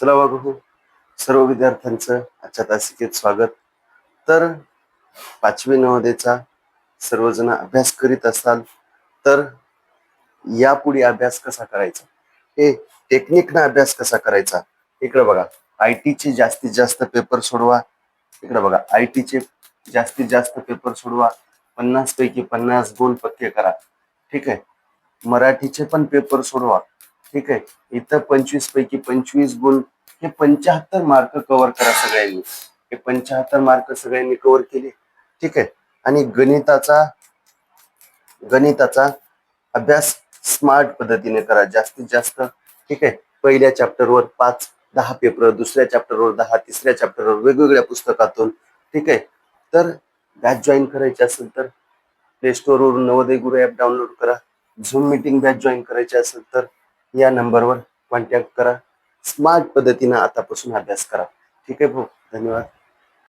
चला बघू सर्व विद्यार्थ्यांचं आजच्या तासिकेत स्वागत. तर पाचवी नवोदयचा सर्वजण अभ्यास करीत असाल तर यापुढे अभ्यास कसा करायचा, हे टेक्निकना अभ्यास कसा करायचा. इकडे बघा, आयटीचे जास्तीत जास्त पेपर सोडवा. इकडे बघा, आयटीचे जास्तीत जास्त पेपर सोडवा, 50 पैकी 50 गुण पक्के करा. ठीक आहे. मराठीचे पण पेपर सोडवा. ठीक आहे. इथं 25 पैकी 25 गुण, हे 75 मार्क कव्हर करा सगळ्यांनी. हे 75 मार्क सगळ्यांनी कव्हर केले. ठीक आहे. आणि गणिताचा अभ्यास स्मार्ट पद्धतीने करा जास्तीत जास्त. ठीक आहे. पहिल्या चॅप्टरवर 5-10 पेपर, दुसऱ्या चॅप्टरवर 10, तिसऱ्या चॅप्टरवर वेगवेगळ्या पुस्तकातून. ठीक आहे. तर बॅच जॉईन करायची असेल तर प्ले स्टोअरवरून नवोदय गुरु ॲप डाउनलोड करा. झूम मीटिंग बॅच जॉईन करायची असेल तर या नंबरवर कॉन्टॅक्ट करा. स्मार्ट पद्धतीने आतापासून अभ्यास करा. ठीक आहे भाऊ, धन्यवाद.